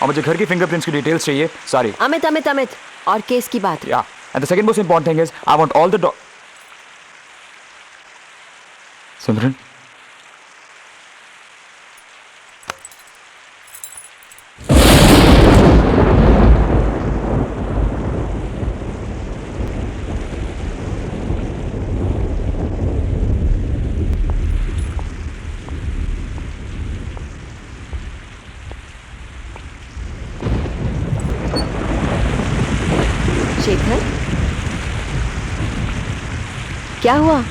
और मुझे घर की फिंगरप्रिंट्स की डिटेल्स चाहिए सारी। अमित अमित अमित, और केस की बात। या and the second most important thing is I want all the Simran, Shekhar, क्या हुआ?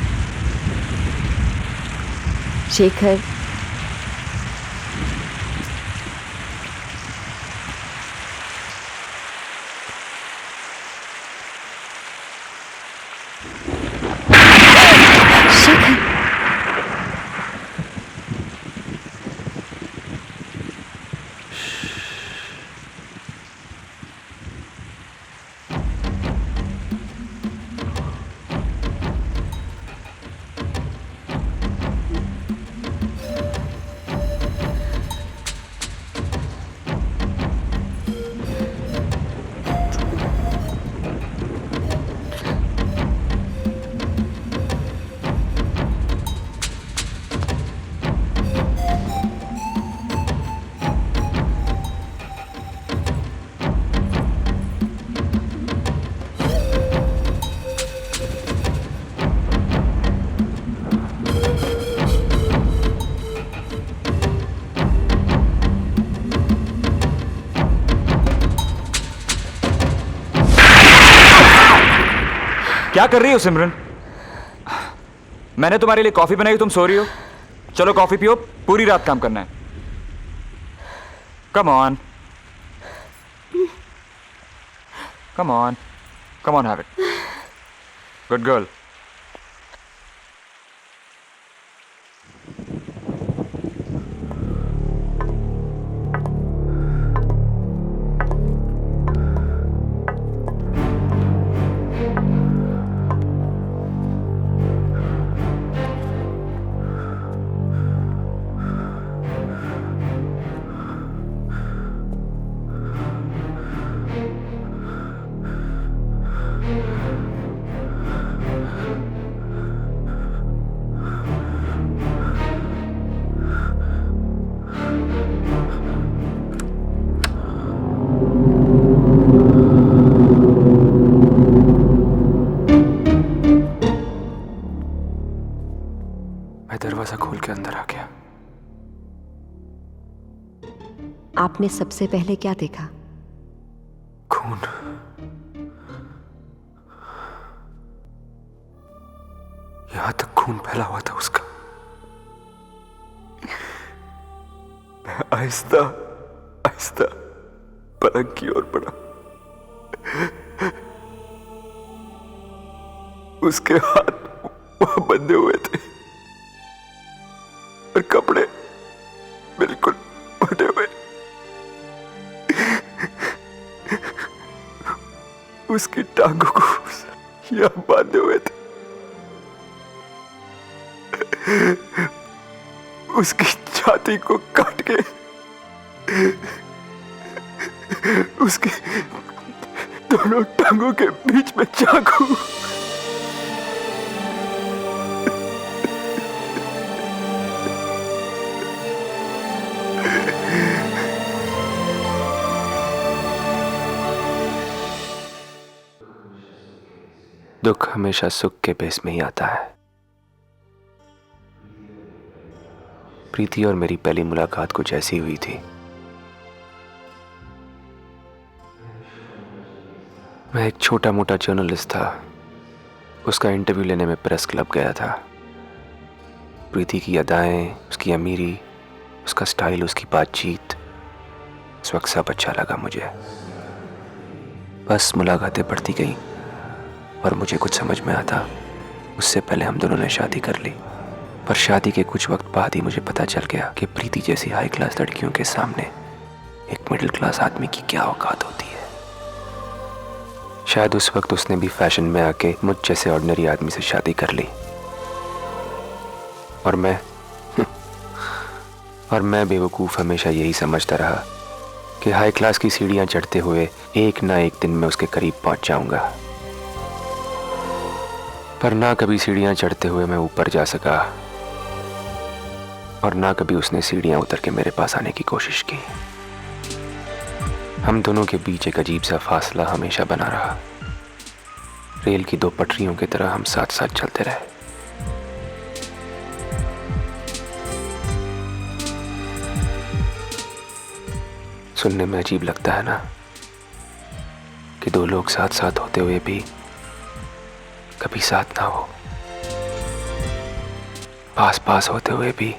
शेखर, शेखर, क्या कर रही हो सिमरन? मैंने तुम्हारे लिए कॉफी बनाई, तुम सो रही हो। चलो कॉफी पियो, पूरी रात काम करना है। Come on, come on, come on, have it. Good girl. दरवाजा खोल के अंदर आ गया। आपने सबसे पहले क्या देखा? खून। यहां तक खून फैला हुआ था उसका। मैं आहिस्ता आहिस्ता पलंग की ओर बढ़ा। उसके हाथ वहां बंधे हुए थे और कपड़े बिल्कुल फटे हुए। उसकी टांगों को यहां बांधे हुए थे। उसकी छाती को काट के उसकी दोनों टांगों के बीच में चाकू। दुख हमेशा सुख के भेष में ही आता है। प्रीति और मेरी पहली मुलाकात कुछ ऐसी हुई थी। मैं एक छोटा मोटा जर्नलिस्ट था। उसका इंटरव्यू लेने में प्रेस क्लब गया था। प्रीति की अदाएं, उसकी अमीरी, उसका स्टाइल, उसकी बातचीत, उस वक्त सब अच्छा लगा मुझे। बस मुलाकातें बढ़ती गईं और मुझे कुछ समझ में आता। उससे पहले हम दोनों ने शादी कर ली, पर शादी के कुछ वक्त बाद ही मुझे पता चल गया कि प्रीति जैसी हाई क्लास लड़कियों के सामने एक मिडिल क्लास आदमी की क्या औकात होती है। शायद उस वक्त उसने भी फैशन में आके मुझ जैसे ऑर्डिनरी आदमी से शादी कर ली और मैं बेवकूफ़ हमेशा यही समझता रहा कि हाई क्लास की सीढ़ियां चढ़ते हुए एक ना एक दिन मैं उसके करीब पहुंच जाऊंगा, पर ना कभी सीढ़ियां चढ़ते हुए मैं ऊपर जा सका और ना कभी उसने सीढ़ियां उतर के मेरे पास आने की कोशिश की। हम दोनों के बीच एक अजीब सा फासला हमेशा बना रहा। रेल की दो पटरियों की तरह हम साथ साथ चलते रहे। सुनने में अजीब लगता है ना कि दो लोग साथ साथ होते हुए भी कभी साथ ना हो, पास पास होते हुए भी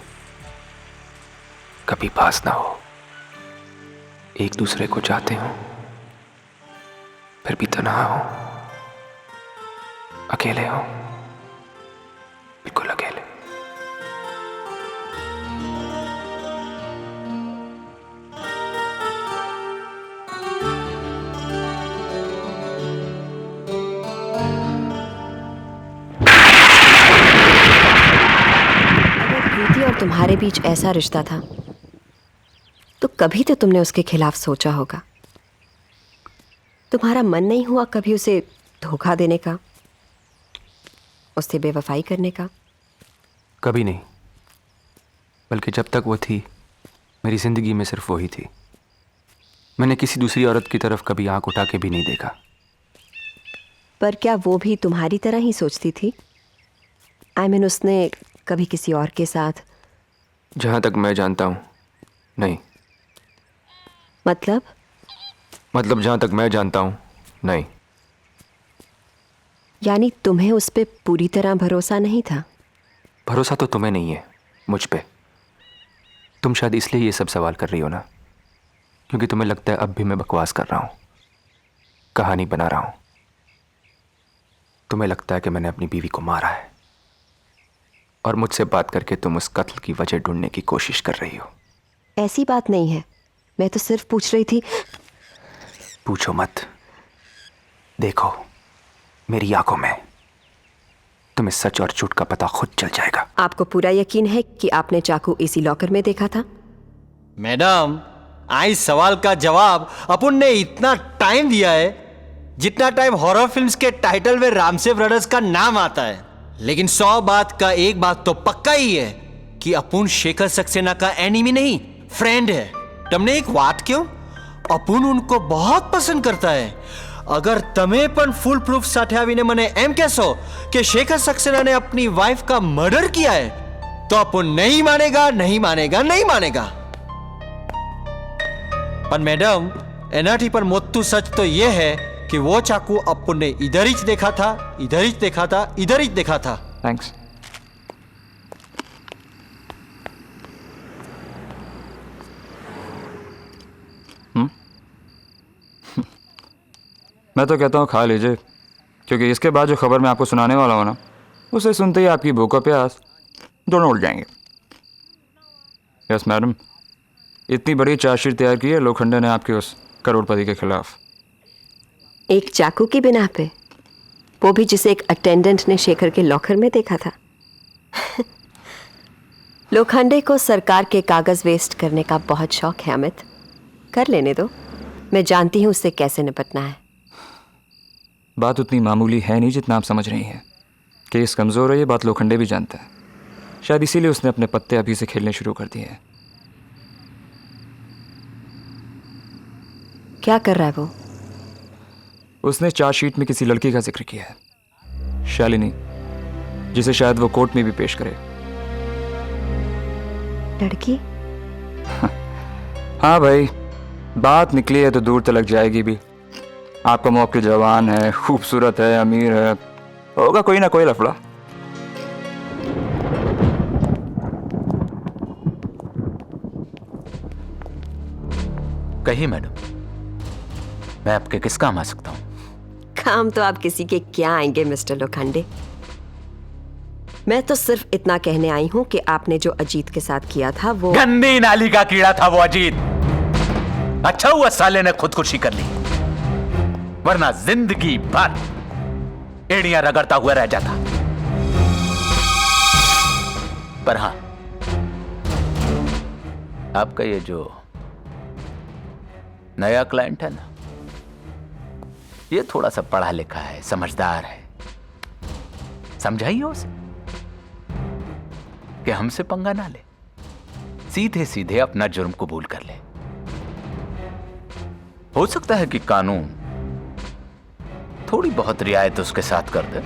कभी पास ना हो, एक दूसरे को चाहते हो फिर भी तन्हा हो, अकेले हो, बिल्कुल अकेले। प्रीति और तुम्हारे बीच ऐसा रिश्ता था तो कभी तो तुमने उसके खिलाफ सोचा होगा। तुम्हारा मन नहीं हुआ कभी उसे धोखा देने का, उससे बेवफाई करने का? कभी नहीं, बल्कि जब तक वो थी मेरी जिंदगी में सिर्फ वही थी। मैंने किसी दूसरी औरत की तरफ कभी आंख उठा के भी नहीं देखा। पर क्या वो भी तुम्हारी तरह ही सोचती थी? उसने कभी किसी और के साथ? जहां तक मैं जानता हूं नहीं। मतलब जहां तक मैं जानता हूं नहीं। यानी तुम्हें उस पे पूरी तरह भरोसा नहीं था? भरोसा तो तुम्हें नहीं है, मुझ पे। तुम शायद इसलिए ये सब सवाल कर रही हो ना, क्योंकि तुम्हें लगता है अब भी मैं बकवास कर रहा हूं, कहानी बना रहा हूं। तुम्हें लगता है कि मैंने अपनी बीवी को मारा है और मुझसे बात करके तुम उस कत्ल की वजह ढूंढने की कोशिश कर रही हो। ऐसी बात नहीं है, मैं तो सिर्फ पूछ रही थी। पूछो मत, देखो मेरी आंखों में, तुम्हें सच और झूठ का पता खुद चल जाएगा। आपको पूरा यकीन है कि आपने चाकू इसी लॉकर में देखा था? मैडम, आज सवाल का जवाब अपन ने इतना टाइम दिया है जितना टाइम हॉरर फिल्म्स के टाइटल में रामसे ब्रदर्स का नाम आता है। लेकिन 100 बात का एक बात तो पक्का ही है कि अपुन शेखर सक्सेना का एनिमी नहीं, फ्रेंड है। तुमने एक बात क्यों, अपुन उनको बहुत पसंद करता है। अगर तमें पण फुल प्रूफ साथे आवीने मने एम कहो कि शेखर सक्सेना ने अपनी वाइफ का मर्डर किया है तो अपुन नहीं मानेगा, नहीं मानेगा, नहीं मानेगा। पर मैडम, एनाटी पर मोटू सच तो यह है कि वो चाकू अपुन ने इधर ही देखा था, इधर ही देखा था, इधर ही देखा था। थैंक्स। मैं तो कहता हूँ खा लीजिए, क्योंकि इसके बाद जो खबर मैं आपको सुनाने वाला हूँ ना, उसे सुनते ही आपकी भूख और प्यास दोनों उड़ जाएंगे। यस मैडम, इतनी बड़ी चार्जशीट तैयार की है लोखंडे ने आपके उस करोड़पति के खिलाफ। एक चाकू की बिना पे? वो भी जिसे एक अटेंडेंट ने शेखर के लॉकर में देखा था। लोखंडे को सरकार के कागज वेस्ट करने का बहुत शौक है अमित। कर लेने दो, मैं जानती हूं उससे कैसे निपटना है। बात उतनी मामूली है नहीं जितना आप समझ रही हैं। केस कमज़ोर है, ये बात लोखंडे भी जानता है। शायद इसीलिए उसने अपने पत्ते अभी से खेलने शुरू कर दिए हैं। क्या कर रहा है वो? उसने चार्जशीट में किसी लड़की का जिक्र किया है, शालिनी, जिसे शायद वो कोर्ट में भी पेश करे। लड़की? हाँ भाई, बात निकली है तो दूर तलक जाएगी भी। आपका मौके जवान है, खूबसूरत है, अमीर है, होगा कोई ना कोई लफड़ा। कहिए मैडम, मैं आपके किस काम आ सकता हूं? काम तो आप किसी के क्या आएंगे मिस्टर लोखंडे। मैं तो सिर्फ इतना कहने आई हूं कि आपने जो अजीत के साथ किया था वो गंदी नाली का कीड़ा था वो अजीत। अच्छा हुआ साले ने खुदकुशी कर ली, वरना जिंदगी भर एड़ियां रगड़ता हुआ रह जाता। पर हां, आपका ये जो नया क्लाइंट है ना, ये थोड़ा सा पढ़ा लिखा है, समझदार है। समझाइए उसे कि हमसे पंगा ना ले, सीधे सीधे अपना जुर्म कबूल कर ले। हो सकता है कि कानून थोड़ी बहुत रियायत उसके साथ कर दे।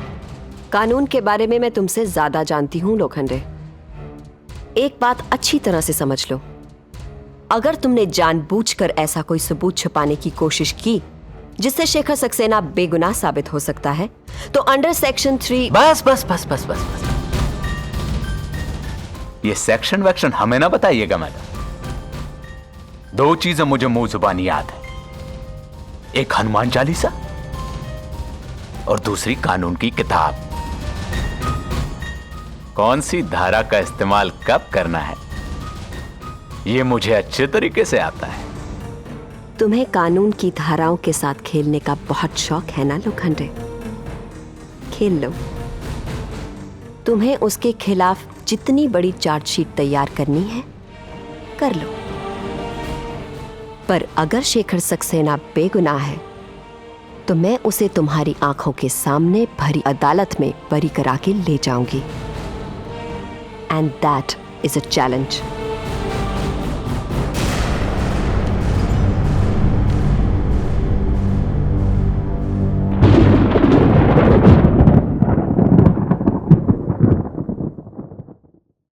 कानून के बारे में मैं तुमसे ज्यादा जानती हूं लोखंडे। एक बात अच्छी तरह से समझ लो, अगर तुमने जानबूझकर ऐसा कोई सबूत छुपाने की कोशिश की जिससे शेखर सक्सेना बेगुनाह साबित हो सकता है, तो अंडर सेक्शन 3। बस बस बस बस बस बस, ये सेक्शन वैक्शन हमें ना बताइएगा मैडम। 2 चीजें मुझे मुंह जुबानी याद है, एक हनुमान चालीसा और दूसरी कानून की किताब। कौन सी धारा का इस्तेमाल कब करना है ये मुझे अच्छे तरीके से आता है। तुम्हें कानून की धाराओं के साथ खेलने का बहुत शौक है ना लोखंडे? खेल लो। तुम्हें उसके खिलाफ जितनी बड़ी चार्जशीट तैयार करनी है कर लो, पर अगर शेखर सक्सेना बेगुनाह है तो मैं उसे तुम्हारी आंखों के सामने भरी अदालत में बरी करा के ले जाऊंगी। And that is a challenge.